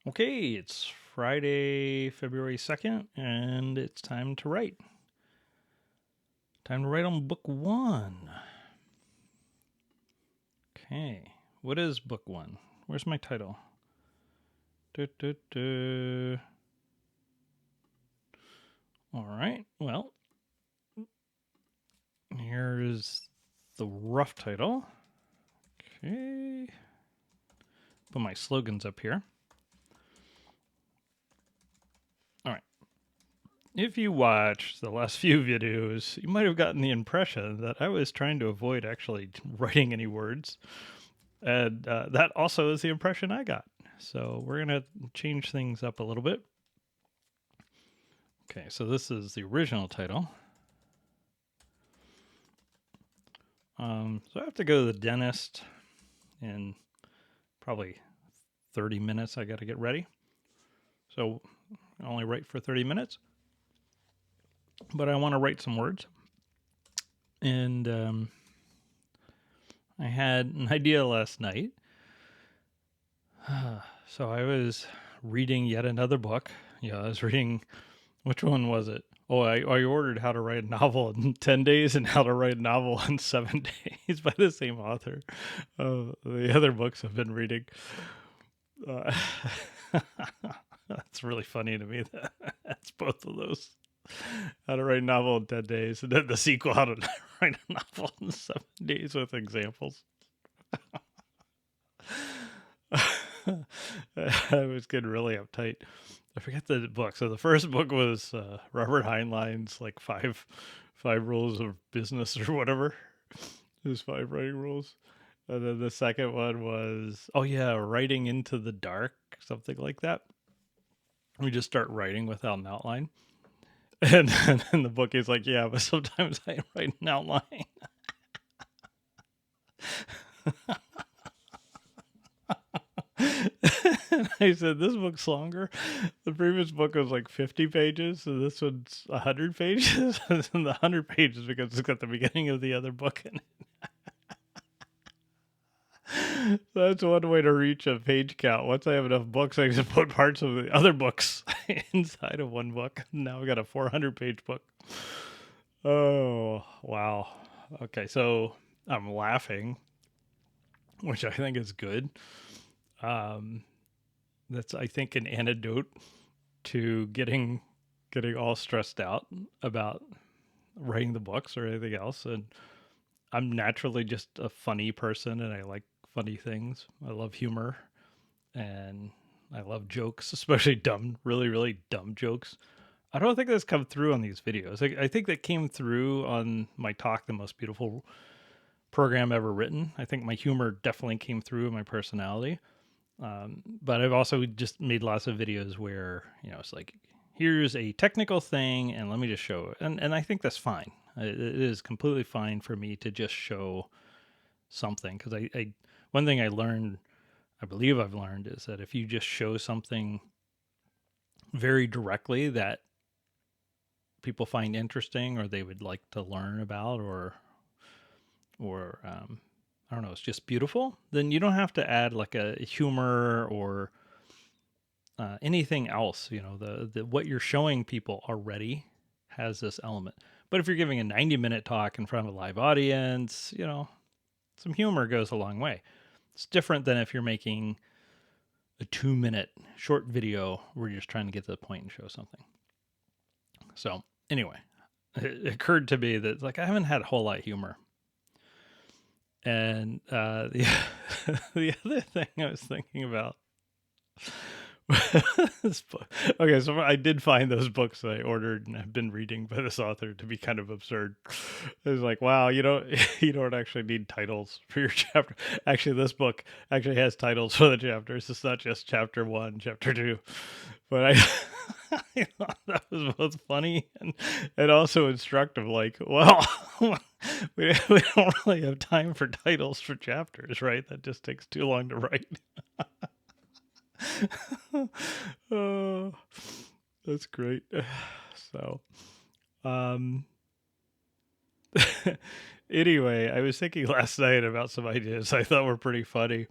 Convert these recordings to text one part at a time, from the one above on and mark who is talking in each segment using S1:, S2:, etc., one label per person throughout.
S1: Okay, it's Friday, February 2nd, and it's time to write. Time to write on book one. Okay, what is book one? Where's my title? All right, well, here's the rough title. Okay, put my slogans up here. All right. If you watched the last few videos, you might have gotten the impression that I was trying to avoid actually writing any words. And that also is the impression I got. So we're going to change things up a little bit. Okay, so this is the original title. So I have to go to the dentist in probably 30 minutes. I got to get ready. So I only write for 30 minutes. But I want to write some words. And I had an idea last night. So I was reading yet another book. Yeah, I was reading, which one was it? Oh, I ordered How to Write a Novel in 10 Days and How to Write a Novel in 7 Days by the same author. The other books I've been reading. Uh, that's really funny to me that that's both of those. How to Write a Novel in 10 Days, and then the sequel, How to Write a Novel in 7 Days with examples. I was getting really uptight. I forget the book. So the first book was Robert Heinlein's like five rules of business or whatever. His five writing rules. And then the second one was writing into the dark, something like that. We just start writing without an outline. And then the book is like, yeah, but sometimes I write an outline. I said, this book's longer. The previous book was like 50 pages, so this one's 100 pages. And the 100 pages because it's got the beginning of the other book in it. So that's one way to reach a page count. Once I have enough books, I can put parts of the other books inside of one book. Now we got a 400-page book. Oh, wow. Okay, so I'm laughing, which I think is good. That's, I think, an antidote to getting all stressed out about writing the books or anything else. And I'm naturally just a funny person, and I like funny things. I love humor, and I love jokes, especially dumb, really, really dumb jokes. I don't think that's come through on these videos. I think that came through on my talk, The Most Beautiful Program Ever Written. I think my humor definitely came through in my personality. But I've also just made lots of videos where, it's like, here's a technical thing and let me just show it. And I think that's fine. It is completely fine for me to just show something. Because one thing I believe I've learned is that if you just show something very directly that people find interesting or they would like to learn about or I don't know, it's just beautiful, then you don't have to add like a humor or anything else. The what you're showing people already has this element. But if you're giving a 90-minute talk in front of a live audience, some humor goes a long way. It's different than if you're making a 2-minute short video where you're just trying to get to the point and show something. So anyway, it occurred to me that like I haven't had a whole lot of humor. And the the other thing I was thinking about this book. Okay, so I did find those books that I ordered and have been reading by this author to be kind of absurd. It was like, wow, you don't actually need titles for your chapter. Actually, this book actually has titles for the chapters. It's not just chapter 1, chapter 2. But I thought that was both funny and also instructive. Like, well, we don't really have time for titles for chapters, right? That just takes too long to write. Oh, that's great. So, um, anyway, I was thinking last night about some ideas I thought were pretty funny.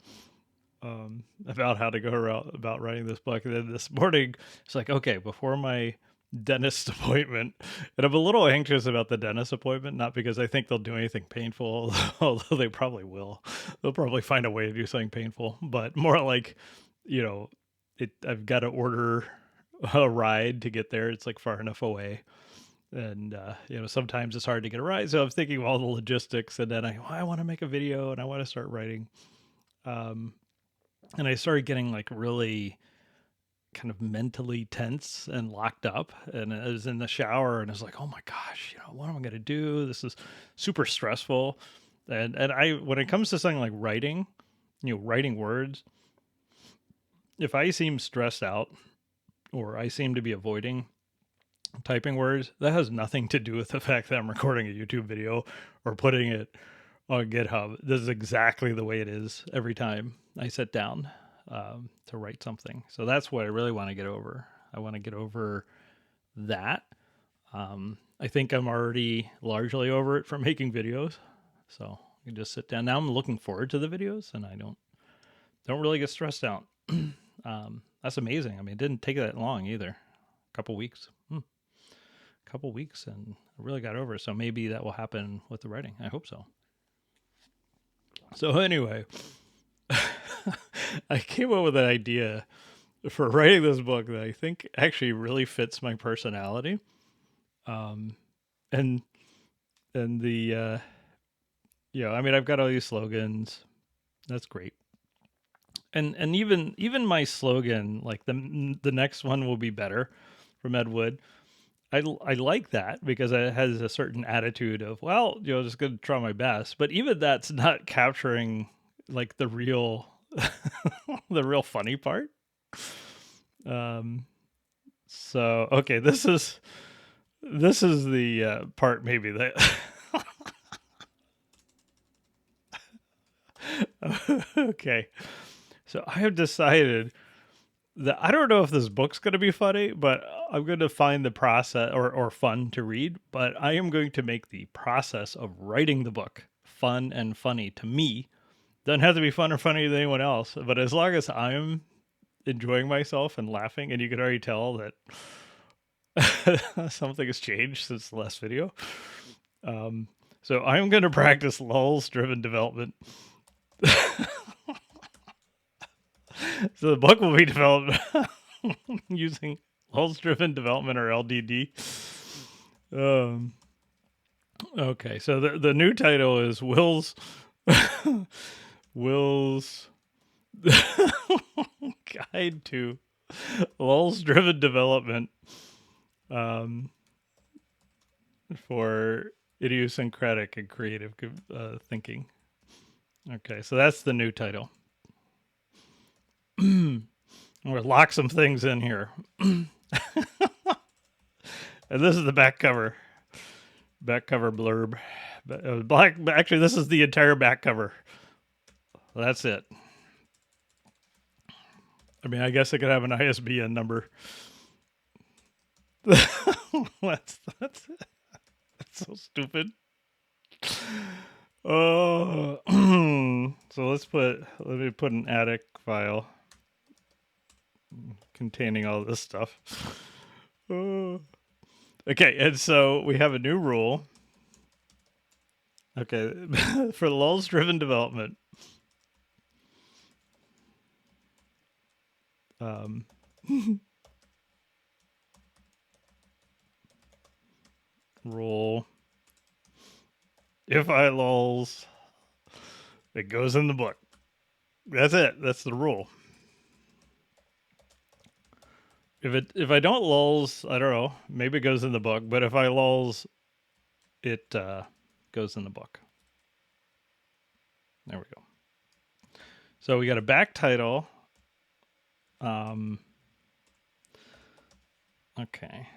S1: about how to go around about writing this book. And then this morning, it's like, okay, before my dentist appointment, and I'm a little anxious about the dentist appointment, not because I think they'll do anything painful, although they probably will. They'll probably find a way to do something painful, but more like, you know, I've got to order a ride to get there. It's like far enough away. And sometimes it's hard to get a ride. So I'm thinking of all the logistics, and then I want to make a video and I want to start writing. Um, and I started getting like really kind of mentally tense and locked up. And I was in the shower and I was like, oh my gosh, what am I going to do? This is super stressful. And I, when it comes to something like writing, writing words, if I seem stressed out or I seem to be avoiding typing words, that has nothing to do with the fact that I'm recording a YouTube video or putting it on GitHub. This is exactly the way it is every time I sit down to write something. So that's what I really want to get over. I want to get over that. I think I'm already largely over it from making videos. So I can just sit down. Now I'm looking forward to the videos, and I don't really get stressed out. That's amazing. I mean, it didn't take that long either. A couple weeks. Couple weeks, and I really got over it. So maybe that will happen with the writing. I hope so. So anyway, I came up with an idea for writing this book that I think actually really fits my personality. And the I mean, I've got all these slogans. That's great. And even my slogan, like the next one will be better, from Ed Wood. I like that because it has a certain attitude of, well, just going to try my best. But even that's not capturing like the real, the real funny part. So, okay, this is the part maybe that, okay. So I have decided that I don't know if this book's going to be funny, but I'm going to find the process or fun to read, but I am going to make the process of writing the book fun and funny to me. Doesn't have to be fun or funny to anyone else, but as long as I'm enjoying myself and laughing, and you can already tell that something has changed since the last video. So I'm going to practice Lulz driven development. So the book will be developed using Lulz driven development, or LDD. Okay, so the new title is Will's Guide to Lulz driven development for idiosyncratic and creative thinking. Okay, so that's the new title. I'm going to lock some things in here. And this is the back cover blurb. Actually, this is the entire back cover. That's it. I mean, I guess it could have an ISBN number. That's so stupid. Oh, so let me put an attic file containing all this stuff. Oh. Okay, and so we have a new rule. Okay, for Lulz driven development. Rule. If I lulz, it goes in the book. That's it. That's the rule. If I don't lulz, I don't know. Maybe it goes in the book. But if I lulz, it goes in the book. There we go. So we got a back title. Okay.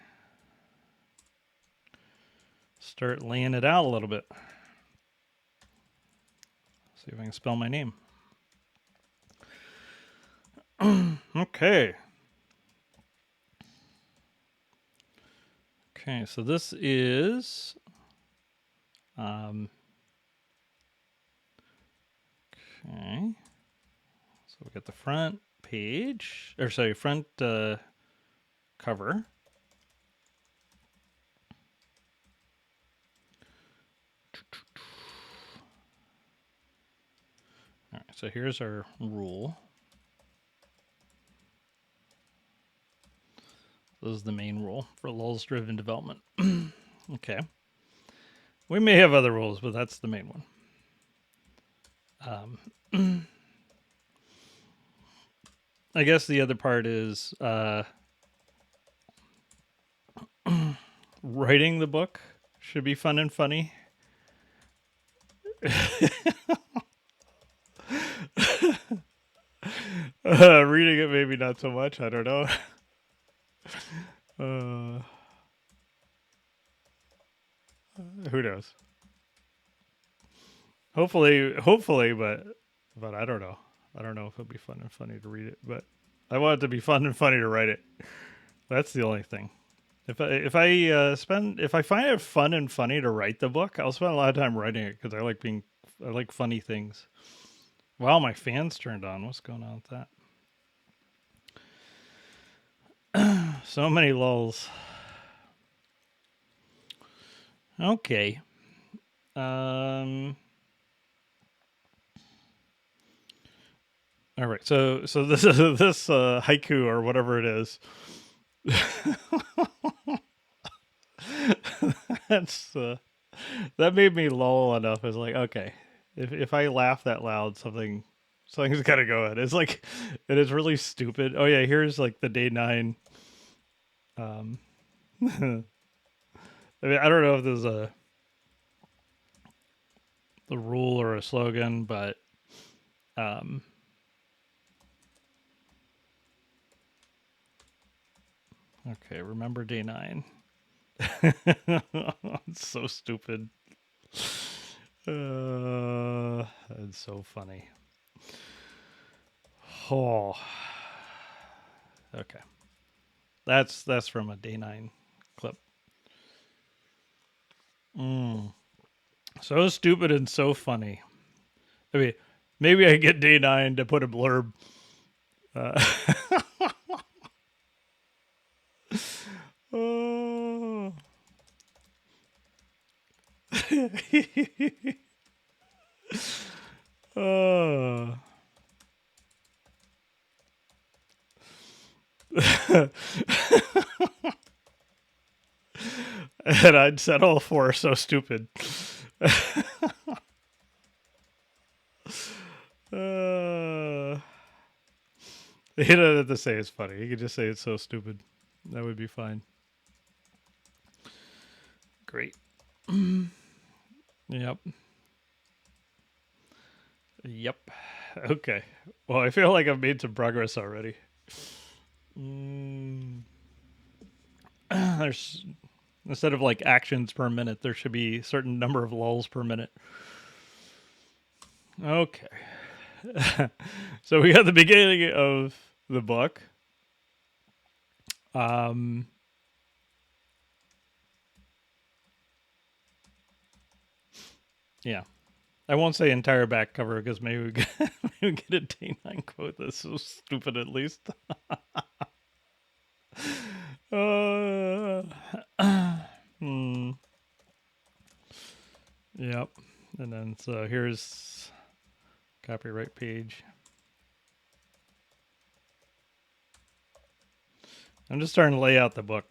S1: Start laying it out a little bit. See if I can spell my name. Okay. Okay, so this is okay. So So we got the front page, or sorry, front cover. All right, so here's our rule. This is the main rule for Lulz-driven development. Okay. We may have other rules, but that's the main one. I guess the other part is writing the book should be fun and funny. Reading it, maybe not so much. I don't know. Who knows? Hopefully, but I don't know. I don't know if it'll be fun and funny to read it, but I want it to be fun and funny to write it. That's the only thing. If I find it fun and funny to write the book, I'll spend a lot of time writing it because I like funny things. Wow, my fan's turned on. What's going on with that? So many lulls. Okay. All right. So this haiku or whatever it is. That's that made me lull enough. It's like, okay, if I laugh that loud, something's gotta go in. It's like it is really stupid. Oh yeah, here's like the day 9. I mean, I don't know if there's the rule or a slogan, but okay, remember day 9. It's so stupid. It's so funny. Oh, okay. That's from a day 9 clip. So stupid and so funny. I mean, maybe I get day 9 to put a blurb. Oh. Oh. And I'd settle for so stupid. He doesn't have to say it's funny. He could just say it's so stupid. That would be fine. Great. Yep. Yep. Okay. Well, I feel like I've made some progress already. There's instead of like actions per minute, there should be a certain number of lulls per minute. Okay. So we got the beginning of the book. Yeah. I won't say entire back cover because maybe we get a day 9 quote that's so stupid at least. Yep. And then so here's copyright page. I'm just starting to lay out the book.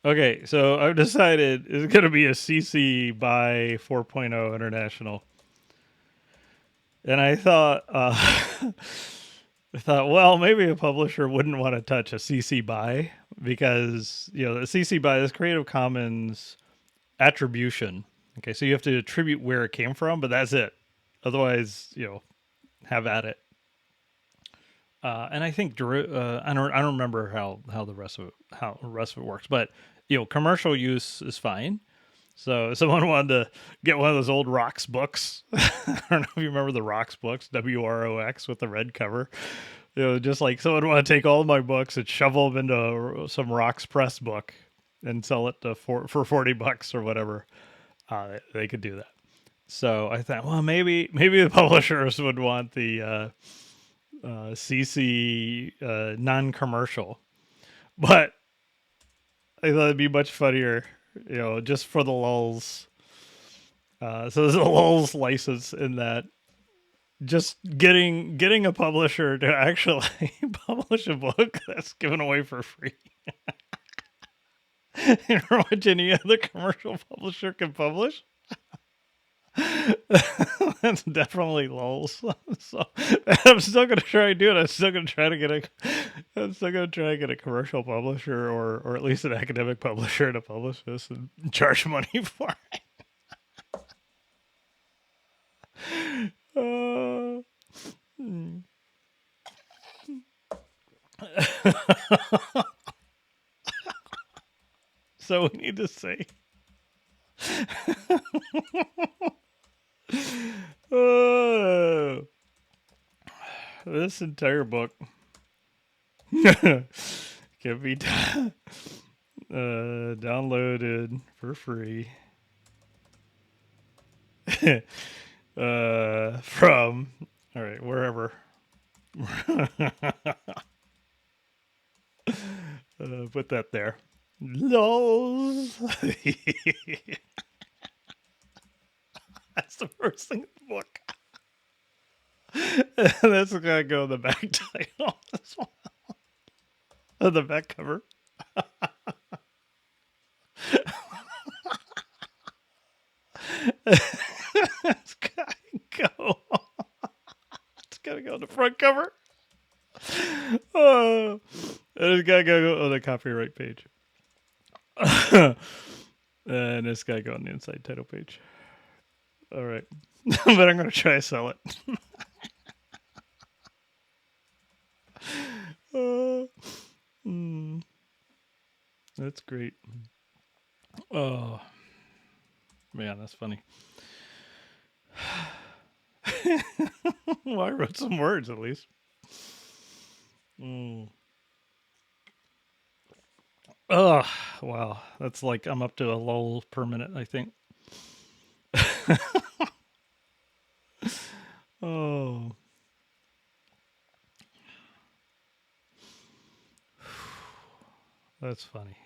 S1: Okay, so I've decided it's going to be a CC by 4.0 International. And I thought, well, maybe a publisher wouldn't want to touch a CC by because, the CC by is Creative Commons attribution. Okay, so you have to attribute where it came from, but that's it. Otherwise, have at it. And I think I don't remember how the rest of it works, but commercial use is fine. So if someone wanted to get one of those old Rocks books, I don't know if you remember the Rocks books, WROX with the red cover. Just like someone want to take all of my books and shovel them into some Rocks press book and sell it for $40 or whatever. They could do that. So I thought, well, maybe the publishers would want the CC non-commercial, but I thought it'd be much funnier, just for the lulz. So there's a lulz license in that. Just getting a publisher to actually publish a book that's given away for free. You know what any other commercial publisher can publish? That's definitely lulz. So I'm still gonna try and do it. I'm still gonna try to get a commercial publisher or at least an academic publisher to publish this and charge money for it. So we need to say this entire book can be downloaded for free from wherever. Put that there. Lulz. That's the first thing in the book. That's gonna go in the back title as well. The back cover. It's gotta go. It's gotta go on the front cover. Oh, it's gotta go on the copyright page. And it's gotta go on the inside title page. All right. But I'm gonna try to sell it. That's great. Oh man, that's funny. Well, I wrote some words at least. Oh wow, that's like I'm up to a lull per minute, I think. Oh. That's funny.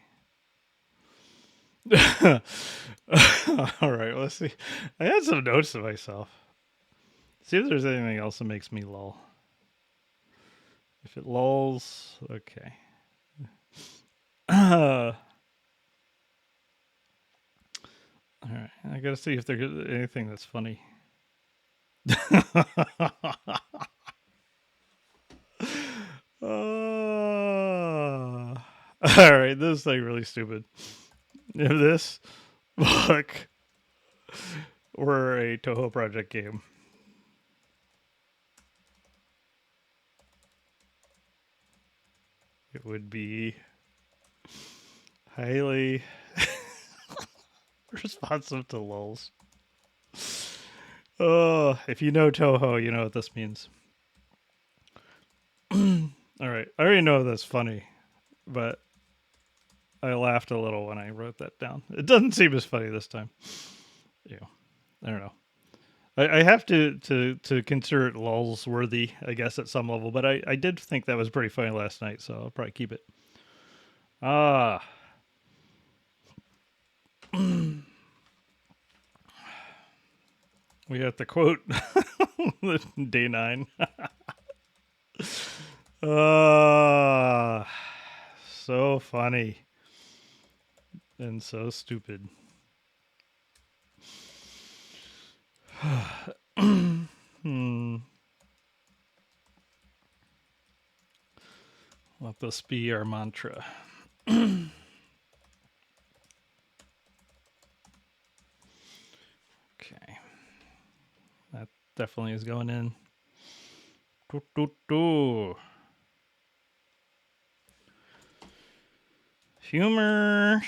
S1: All right, let's see. I had some notes to myself. See if there's anything else that makes me lull. If it lulls, okay. All right, I gotta see if there's anything that's funny. All right, this is like really stupid. If this book were a Toho Project game, it would be highly responsive to lulz. Oh, if you know Toho, you know what this means. All right, I already know that's funny, but I laughed a little when I wrote that down. It doesn't seem as funny this time. Yeah, I don't know. I have to consider it lulz worthy, I guess, at some level. But I did think that was pretty funny last night, so I'll probably keep it. We have to quote day 9. So funny and so stupid. Let this be our mantra. Okay. That definitely is going in. Humor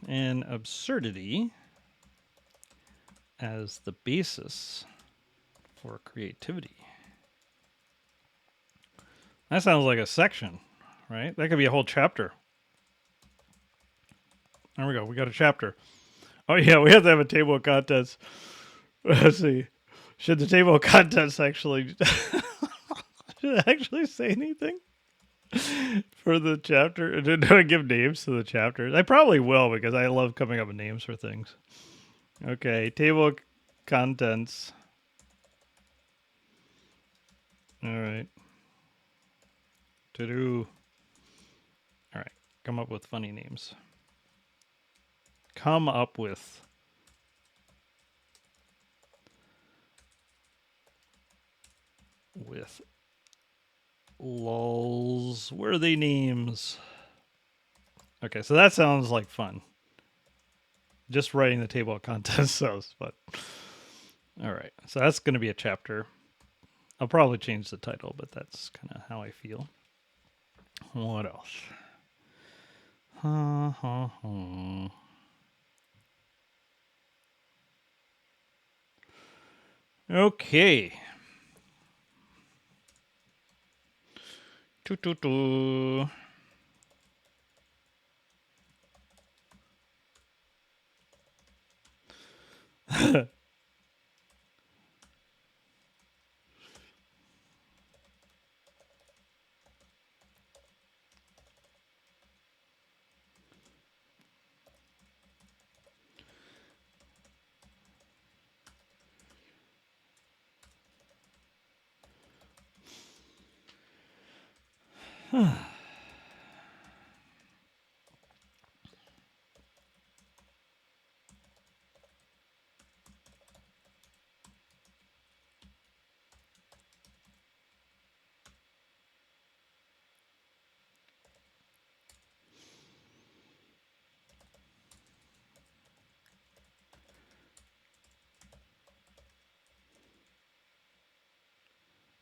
S1: and absurdity as the basis for creativity. That sounds like a section, right? That could be a whole chapter. There we go. We got a chapter. Oh yeah, we have to have a table of contents Let's see. Should the table of contents actually should it actually say anything for the chapter? Do I give names to the chapters? I probably will because I love coming up with names for things. Okay, table of contents. All right. To do. All right. Come up with funny names. Come up with Lulz worthy names. Okay, so that sounds like fun. Just writing the table of contents sounds fun. All right, so that's going to be a chapter. I'll probably change the title, but that's kind of how I feel. What else? Okay. Toot.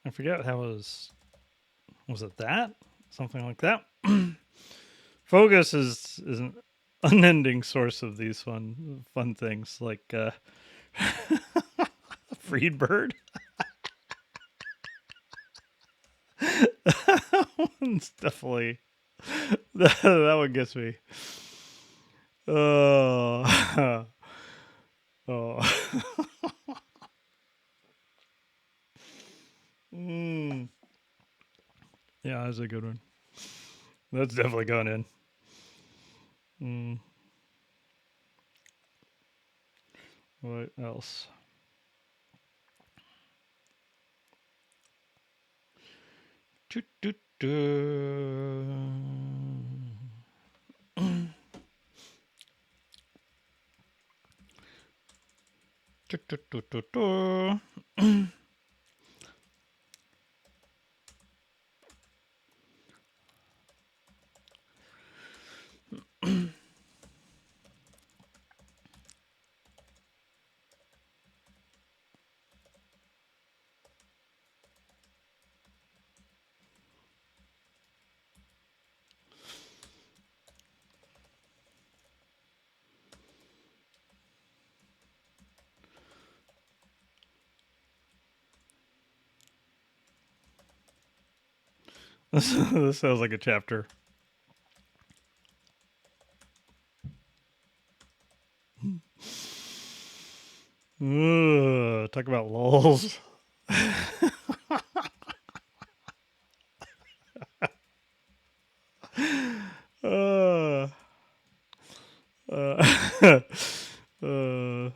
S1: I forget how it was it that? Something like that? Focus is an unending source of these fun things like Freed Bird. That one's definitely that one gets me. Oh, oh. Yeah, that's a good one. That's definitely gone in. What else? This sounds like a chapter. Talk about lulls. uh, uh, uh,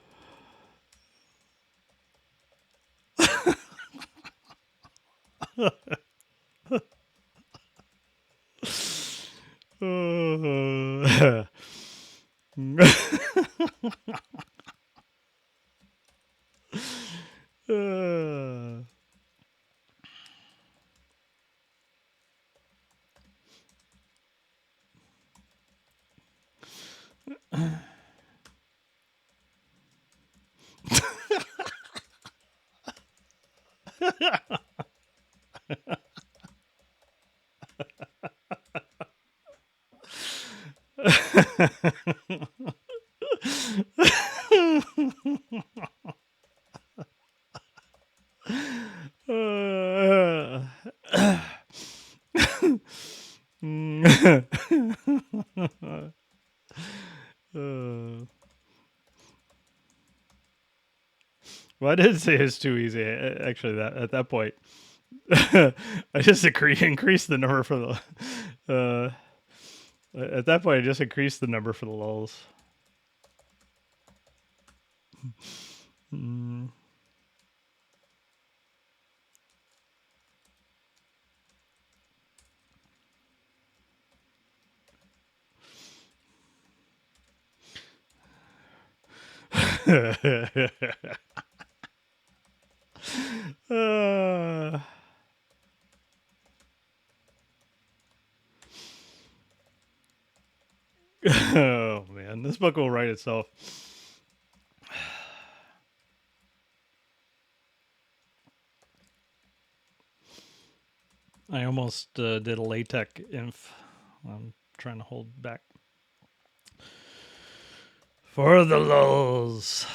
S1: did say it's too easy. Actually, that at that point, I just increased the number for the. At that point, I just increased the number for the lulls. Mm. uh, oh man, this book will write itself. I almost did a LaTeX inf. I'm trying to hold back. For the lulls.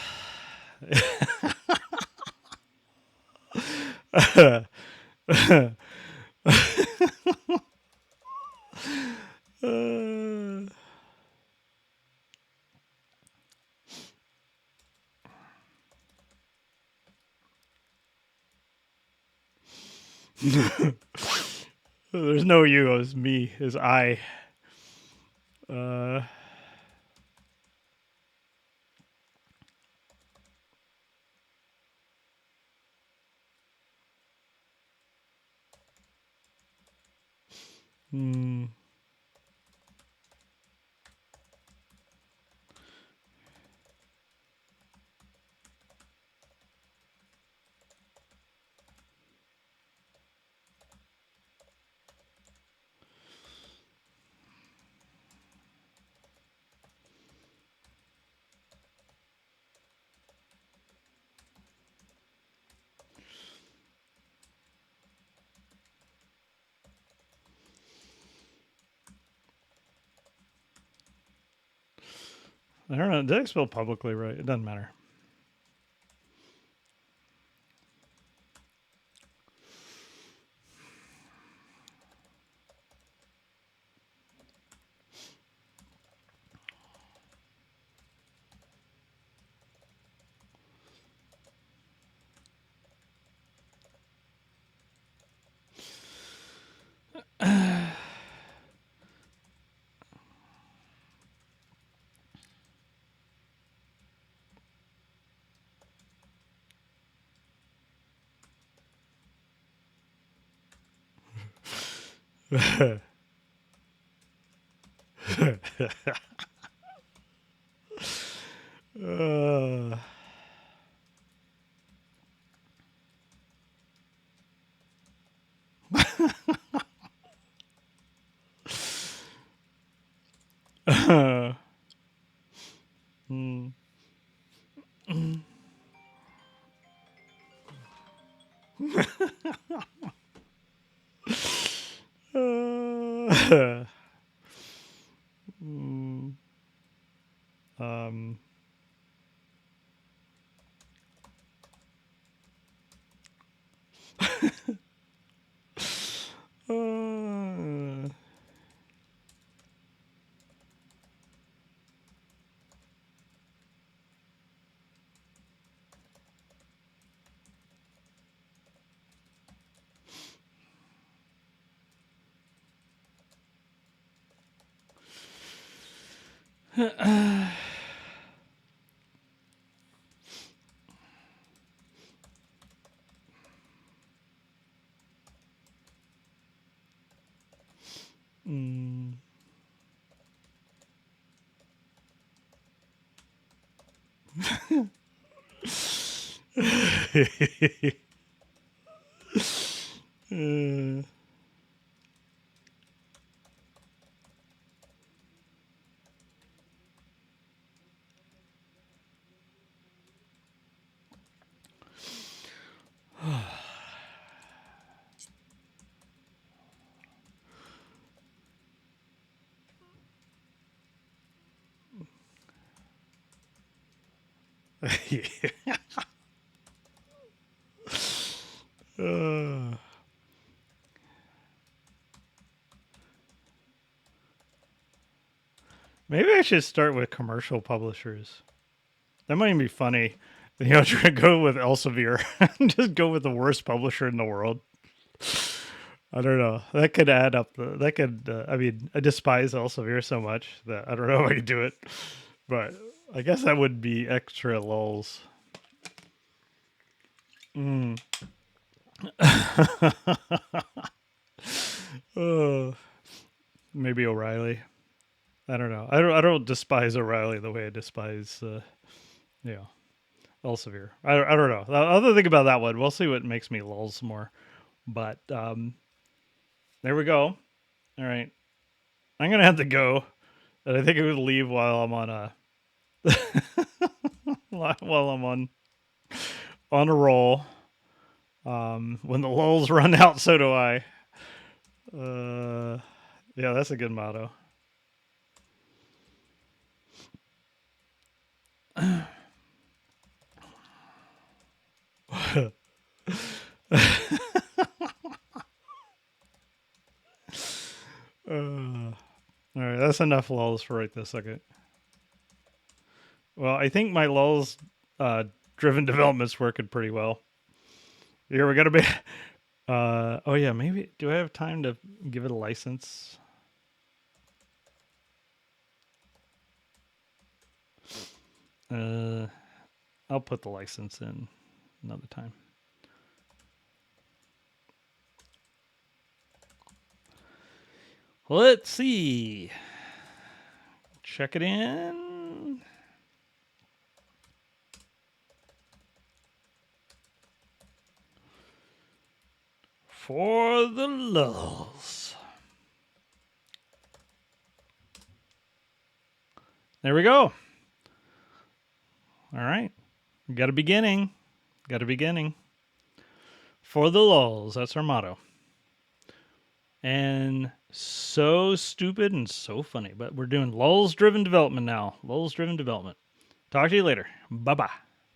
S1: There's no you, it's me, it's I. Uh, hmm. I don't know. Did I spell publicly right? It doesn't matter. uh, mm. Mm. Um, uh, mm. uh, uh, maybe I should start with commercial publishers. That might even be funny. Try to go with Elsevier. Just go with the worst publisher in the world. I don't know. That could add up. That could. I mean, I despise Elsevier so much that I don't know if I could do it. But I guess that would be extra lulz. Mm. Maybe O'Reilly. I don't know. I don't despise O'Reilly the way I despise, Elsevier. I don't know. The other thing about that one, we'll see what makes me lulz more. But there we go. All right. I'm going to have to go. And I think I'm going to leave while I'm on a while I'm on a roll. When the lulz run out, so do I. Yeah, that's a good motto. All right, that's enough lulz for right this second. Well, I think my lulz driven development's working pretty well. Here we gotta be. Oh yeah, maybe. Do I have time to give it a license? I'll put the license in another time. Let's see. Check it in. For the lulz. There we go. All right. Got a beginning. Got a beginning. For the lulz. That's our motto. And so stupid and so funny. But we're doing lulz driven development now. Lulz driven development. Talk to you later. Bye-bye.